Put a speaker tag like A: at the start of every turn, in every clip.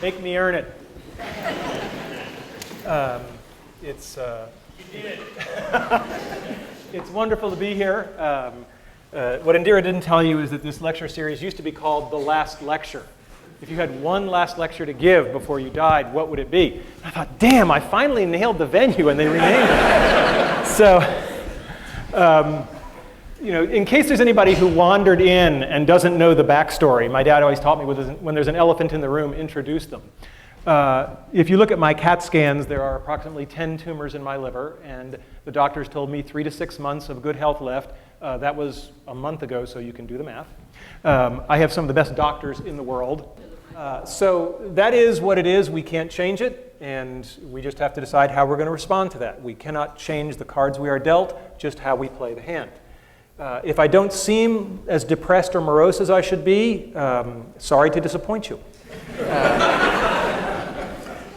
A: Make me earn it. It's wonderful to be here. What Indira didn't tell you is that this lecture series used to be called The Last Lecture. If you had one last lecture to give before you died, what would it be? And I thought, damn, I finally nailed the venue, and they renamed it. So, in case there's anybody who wandered in and doesn't know the backstory, my dad always taught me when there's an elephant in the room, introduce them. If you look at my CAT scans, there are approximately 10 tumors in my liver, and the doctors told me 3 to 6 months of good health left. That was a month ago, so you can do the math. I have some of the best doctors in the world. So that is what it is. We can't change it, and we just have to decide how we're going to respond to that. We cannot change the cards we are dealt, just how we play the hand. If I don't seem as depressed or morose as I should be, sorry to disappoint you.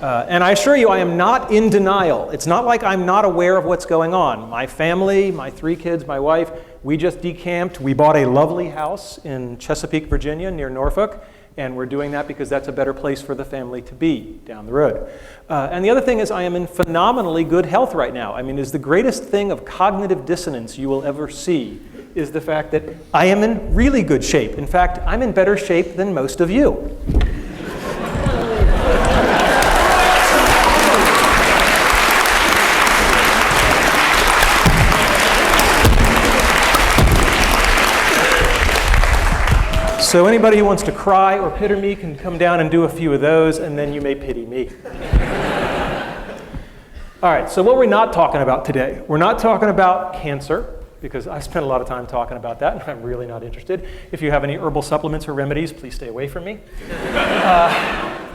A: And I assure you, I am not in denial. It's not like I'm not aware of what's going on. My family, my 3 kids, my wife, we just decamped. We bought a lovely house in Chesapeake, Virginia, near Norfolk, and we're doing that because that's a better place for the family to be down the road. And the other thing is I am in phenomenally good health right now. I mean, it's the greatest thing of cognitive dissonance you will ever see is the fact that I am in really good shape. In fact, I'm in better shape than most of you. So anybody who wants to cry or pity me can come down and do a few of those, and then you may pity me. All right, so what we're not talking about today, we're not talking about cancer, because I spent a lot of time talking about that, and I'm really not interested. If you have any herbal supplements or remedies, please stay away from me. And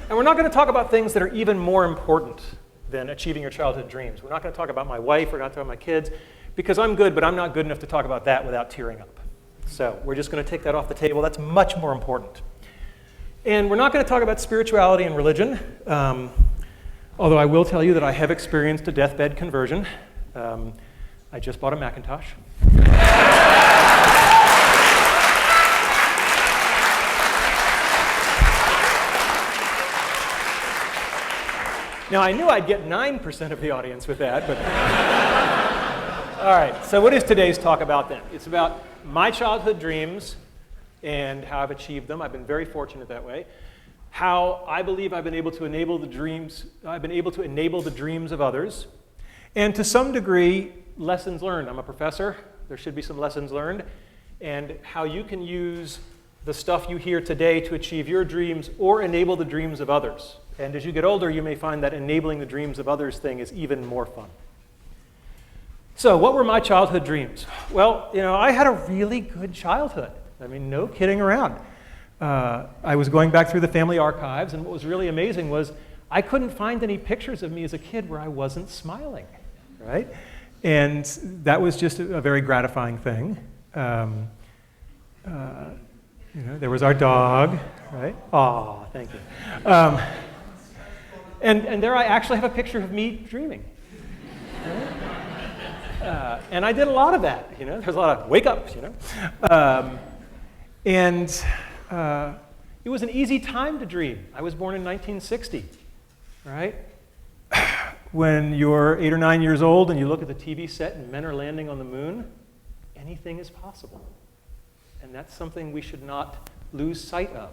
A: we're not going to talk about things that are even more important than achieving your childhood dreams. We're not going to talk about my wife, we're not talking about my kids, because I'm good, but I'm not good enough to talk about that without tearing up. So we're just going to take that off the table. That's much more important. And we're not going to talk about spirituality and religion, although I will tell you that I have experienced a deathbed conversion. I just bought a Macintosh. Now, I knew I'd get 9% of the audience with that, but... All right, so what is today's talk about then? It's about my childhood dreams and how I've achieved them. I've been very fortunate that way. How I believe I've been able to enable the dreams of others. And to some degree, lessons learned. I'm a professor. There should be some lessons learned. And how you can use the stuff you hear today to achieve your dreams or enable the dreams of others. And as you get older, you may find that enabling the dreams of others thing is even more fun. So what were my childhood dreams? Well, I had a really good childhood. I mean, no kidding around. I was going back through the family archives, and what was really amazing was I couldn't find any pictures of me as a kid where I wasn't smiling, right? And that was just a very gratifying thing. There was our dog, right? Aw, thank you. And there I actually have a picture of me dreaming. Right? And I did a lot of that, There's a lot of wake-ups, And it was an easy time to dream. I was born in 1960, right? When you're 8 or 9 years old and you look at the TV set and men are landing on the moon, anything is possible. And that's something we should not lose sight of,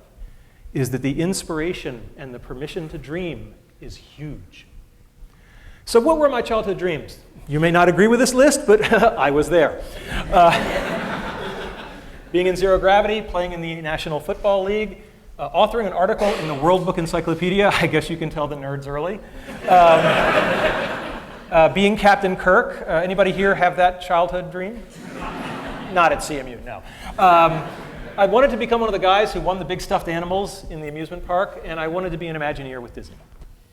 A: is that the inspiration and the permission to dream is huge. So what were my childhood dreams? You may not agree with this list, but I was there. Being in zero gravity, playing in the National Football League, authoring an article in the World Book Encyclopedia. I guess you can tell the nerds early. Being Captain Kirk. Anybody here have that childhood dream? Not at CMU, no. I wanted to become one of the guys who won the big stuffed animals in the amusement park, and I wanted to be an Imagineer with Disney,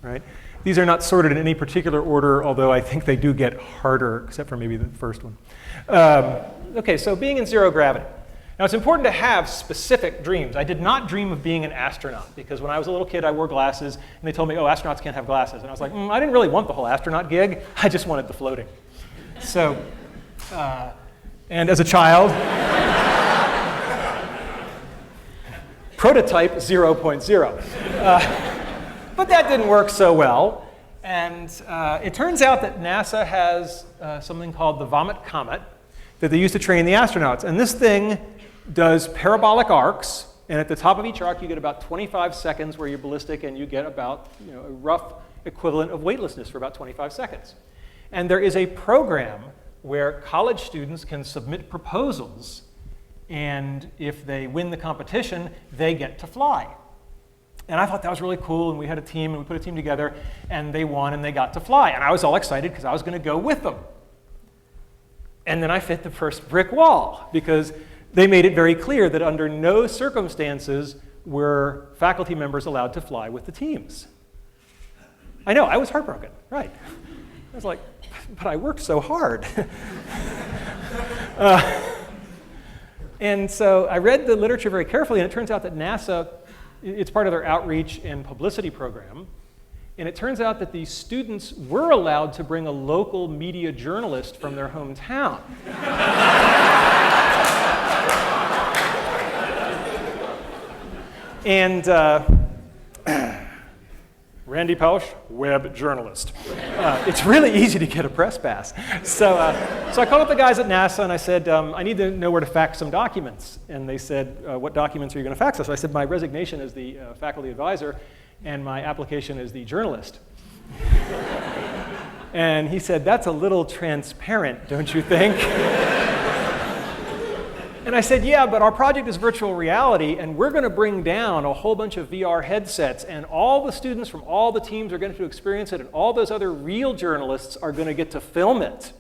A: right? These are not sorted in any particular order, although I think they do get harder, except for maybe the first one. Okay, so being in zero gravity. Now, it's important to have specific dreams. I did not dream of being an astronaut, because when I was a little kid, I wore glasses, and they told me, oh, astronauts can't have glasses. And I was like, I didn't really want the whole astronaut gig. I just wanted the floating. So, and as a child, prototype 0.0. But that didn't work so well. And it turns out that NASA has something called the Vomit Comet that they use to train the astronauts. And this thing does parabolic arcs. And at the top of each arc, you get about 25 seconds where you're ballistic, and you get about a rough equivalent of weightlessness for about 25 seconds. And there is a program where college students can submit proposals, and if they win the competition, they get to fly. And I thought that was really cool, and we had a team, and we put a team together, and they won, and they got to fly. And I was all excited because I was going to go with them. And then I hit the first brick wall, because they made it very clear that under no circumstances were faculty members allowed to fly with the teams. I know, I was heartbroken, right. I was like, but I worked so hard. And so I read the literature very carefully, and it turns out that NASA, it's part of their outreach and publicity program, and it turns out that these students were allowed to bring a local media journalist from their hometown. And Randy Pausch, web journalist. It's really easy to get a press pass. So I called up the guys at NASA and I said, I need to know where to fax some documents. And they said, what documents are you going to fax us? So I said, my resignation as the faculty advisor and my application as the journalist. And he said, that's a little transparent, don't you think? And I said, yeah, but our project is virtual reality, and we're going to bring down a whole bunch of VR headsets, and all the students from all the teams are going to experience it, and all those other real journalists are going to get to film it.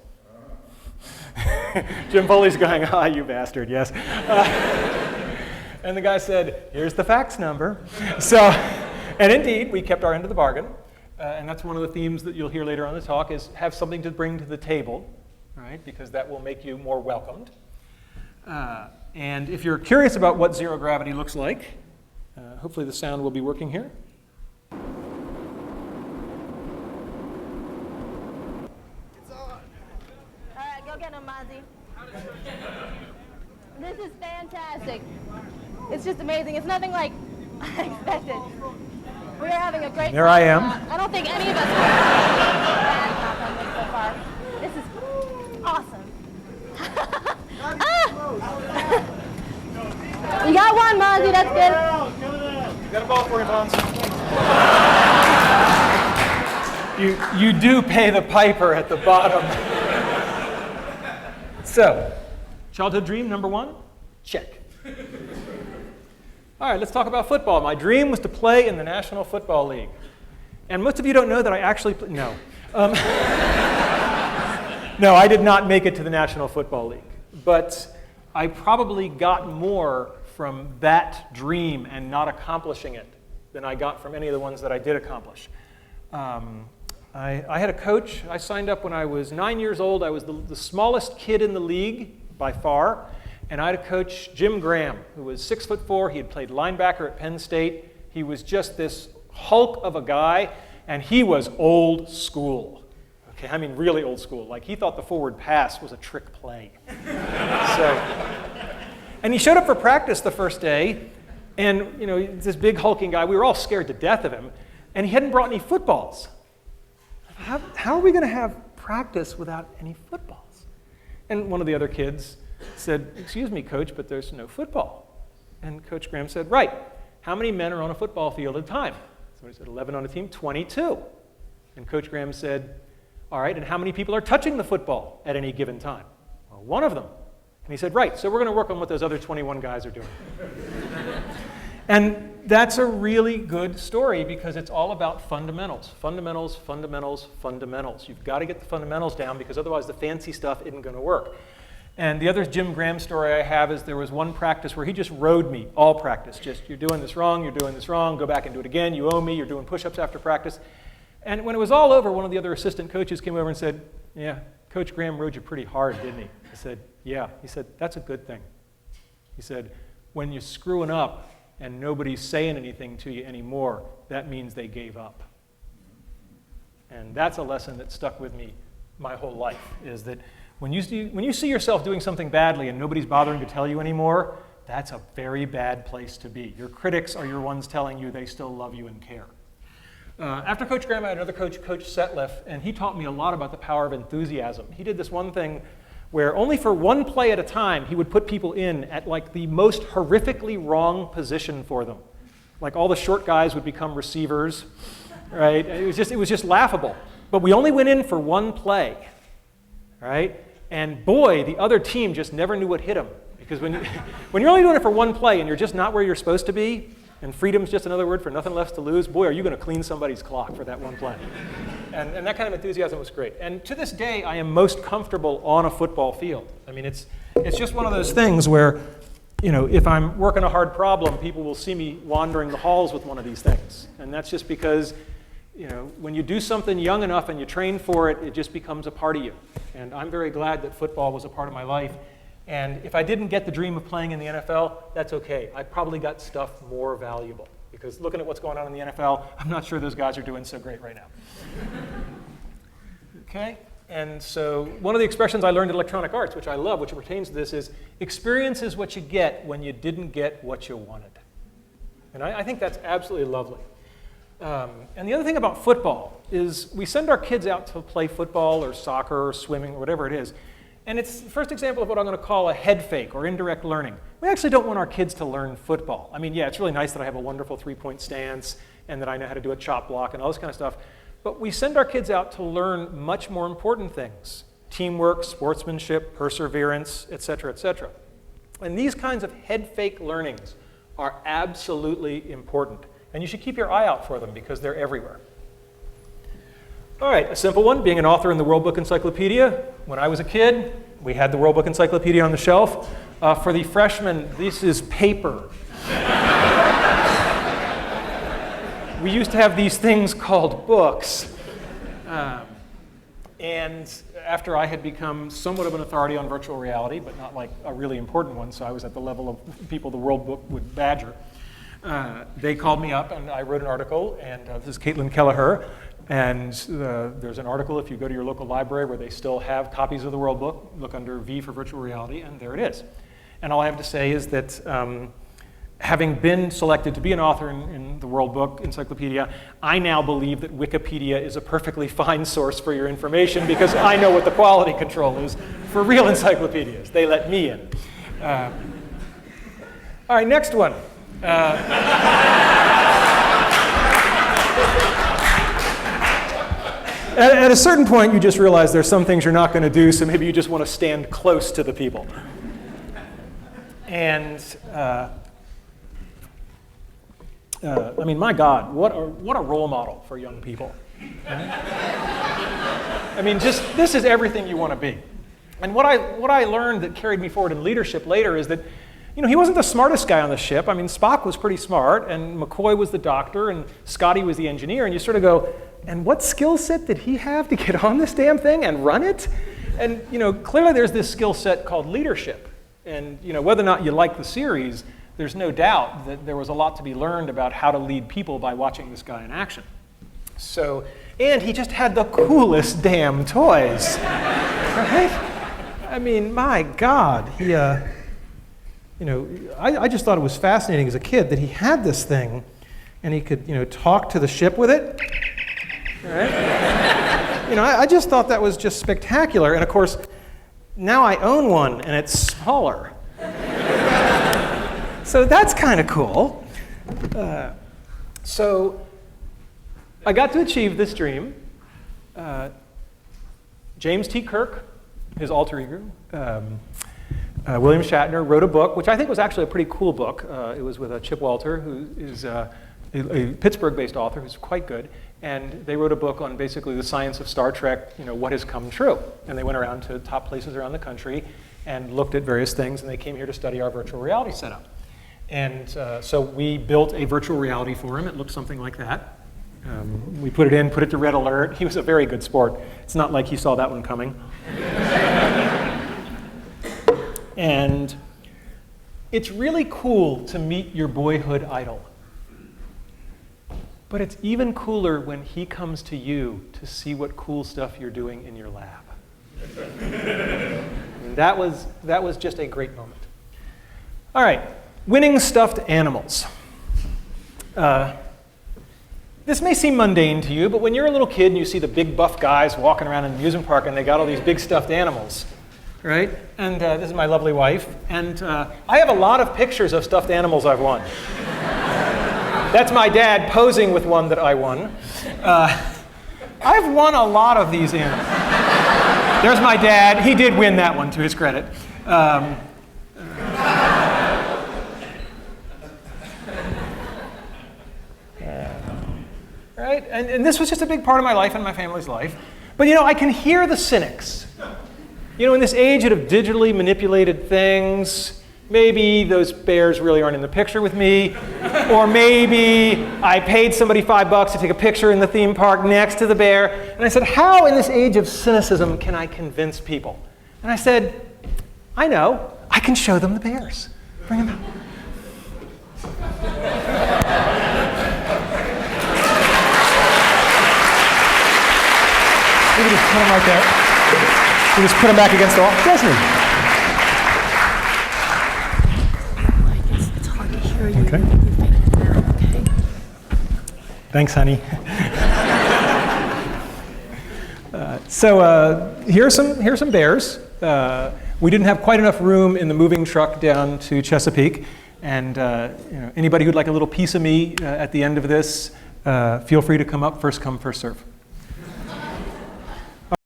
A: Jim Foley's going, ah, you bastard, yes. And the guy said, here's the fax number. So, and indeed, we kept our end of the bargain, and that's one of the themes that you'll hear later on in the talk is have something to bring to the table, right? Because that will make you more welcomed. And if you're curious about what zero gravity looks like, hopefully the sound will be working here.
B: It's on. All right, go get him, Mozzie. This is fantastic. It's just amazing. It's nothing like I expected. We are having a great time.
A: There I am.
B: I don't think any of us have bad on this so far. This is awesome. You got one, Mozzie, that's good.
A: Got a ball for you, Bones. You do pay the piper at the bottom. So, childhood dream number one? Check. All right, let's talk about football. My dream was to play in the National Football League. And most of you don't know that I actually no. No, I did not make it to the National Football League. But I probably got more from that dream and not accomplishing it than I got from any of the ones that I did accomplish. I had a coach. I signed up when I was 9 years old. I was the smallest kid in the league by far. And I had a coach, Jim Graham, who was 6'4". He had played linebacker at Penn State. He was just this hulk of a guy, and he was old school. Okay, I mean really old school. Like he thought the forward pass was a trick play. And he showed up for practice the first day, and this big hulking guy. We were all scared to death of him, and he hadn't brought any footballs. How are we going to have practice without any footballs? And one of the other kids said, excuse me, coach, but there's no football. And Coach Graham said, right, how many men are on a football field at a time? Somebody said 11 on a team, 22. And Coach Graham said, all right, and how many people are touching the football at any given time? Well, one of them. And he said, right, so we're going to work on what those other 21 guys are doing. And that's a really good story because it's all about fundamentals. Fundamentals, fundamentals, fundamentals. You've got to get the fundamentals down because otherwise the fancy stuff isn't going to work. And the other Jim Graham story I have is there was one practice where he just rode me, all practice. Just, you're doing this wrong, go back and do it again, you owe me, you're doing push-ups after practice. And when it was all over, one of the other assistant coaches came over and said, yeah, Coach Graham rode you pretty hard, didn't he? I said, yeah. He said, that's a good thing. He said, when you're screwing up and nobody's saying anything to you anymore, that means they gave up. And that's a lesson that stuck with me my whole life, is that when you see yourself doing something badly and nobody's bothering to tell you anymore, that's a very bad place to be. Your critics are your ones telling you they still love you and care. After Coach Graham, I had another coach, Coach Setliff, and he taught me a lot about the power of enthusiasm. He did this one thing where only for one play at a time, he would put people in at like the most horrifically wrong position for them. Like all the short guys would become receivers, right? It was just laughable. But we only went in for one play, right? And boy, the other team just never knew what hit them. Because when you're only doing it for one play and you're just not where you're supposed to be, and freedom's just another word for nothing left to lose, boy, are you going to clean somebody's clock for that one play. And that kind of enthusiasm was great. And to this day, I am most comfortable on a football field. I mean, it's just one of those things where, if I'm working a hard problem, people will see me wandering the halls with one of these things. And that's just because, when you do something young enough and you train for it, it just becomes a part of you. And I'm very glad that football was a part of my life. And if I didn't get the dream of playing in the NFL, that's okay. I probably got stuff more valuable. Because looking at what's going on in the NFL, I'm not sure those guys are doing so great right now. Okay? And so one of the expressions I learned in electronic arts, which I love, which pertains to this, is experience is what you get when you didn't get what you wanted. And I think that's absolutely lovely. And the other thing about football is we send our kids out to play football or soccer or swimming or whatever it is. And it's the first example of what I'm going to call a head fake or indirect learning. We actually don't want our kids to learn football. I mean, yeah, it's really nice that I have a wonderful three-point stance and that I know how to do a chop block and all this kind of stuff. But we send our kids out to learn much more important things: teamwork, sportsmanship, perseverance, et cetera, et cetera. And these kinds of head fake learnings are absolutely important. And you should keep your eye out for them because they're everywhere. All right, a simple one, being an author in the World Book Encyclopedia. When I was a kid, we had the World Book Encyclopedia on the shelf. For the freshmen, this is paper. We used to have these things called books. And after I had become somewhat of an authority on virtual reality, but not like a really important one, so I was at the level of people the World Book would badger, they called me up and I wrote an article, and this is Caitlin Kelleher. And there's an article, if you go to your local library, where they still have copies of the World Book. Look under V for virtual reality, and there it is. And all I have to say is that having been selected to be an author in the World Book Encyclopedia, I now believe that Wikipedia is a perfectly fine source for your information because I know what the quality control is for real encyclopedias. They let me in. All right, next one. At a certain point, you just realize there's some things you're not going to do, so maybe you just want to stand close to the people. And, I mean, my God, what a role model for young people. I mean, this is everything you want to be. And what I learned that carried me forward in leadership later is that, he wasn't the smartest guy on the ship. I mean, Spock was pretty smart, and McCoy was the doctor, and Scotty was the engineer, and you sort of go, and what skill set did he have to get on this damn thing and run it? And clearly there's this skill set called leadership. And whether or not you like the series, there's no doubt that there was a lot to be learned about how to lead people by watching this guy in action. So, and he just had the coolest damn toys, right? I mean, my God, he, I just thought it was fascinating as a kid that he had this thing, and he could, talk to the ship with it. Right? I just thought that was just spectacular. And of course, now I own one, and it's smaller. So that's kind of cool. So I got to achieve this dream. James T. Kirk, his alter ego, William Shatner, wrote a book, which I think was actually a pretty cool book. It was with Chip Walter, who is a Pittsburgh-based author who's quite good. And they wrote a book on basically the science of Star Trek, what has come true. And they went around to top places around the country and looked at various things, and they came here to study our virtual reality setup. And so we built a virtual reality for him. It looked something like that. We put it to red alert. He was a very good sport. It's not like he saw that one coming. And it's really cool to meet your boyhood idol. But it's even cooler when he comes to you to see what cool stuff you're doing in your lab. And that was just a great moment. All right, winning stuffed animals. This may seem mundane to you, but when you're a little kid and you see the big buff guys walking around in an amusement park and they got all these big stuffed animals, right? And this is my lovely wife. And I have a lot of pictures of stuffed animals I've won. That's my dad posing with one that I won. I've won a lot of these animals. There's my dad. He did win that one, to his credit. Right? And this was just a big part of my life and my family's life. But I can hear the cynics. In this age of digitally manipulated things, maybe those bears really aren't in the picture with me, or maybe I paid somebody $5 to take a picture in the theme park next to the bear. And I said, how in this age of cynicism can I convince people? And I said, I know, I can show them the bears. Bring them out. We just put them right there. We just put them back against the wall. Disney.
B: It's hard to hear you.
A: Okay.
B: Okay.
A: Thanks, honey. So here's some bears. We didn't have quite enough room in the moving truck down to Chesapeake, and anybody who'd like a little piece of me at the end of this, feel free to come up. First come, first serve.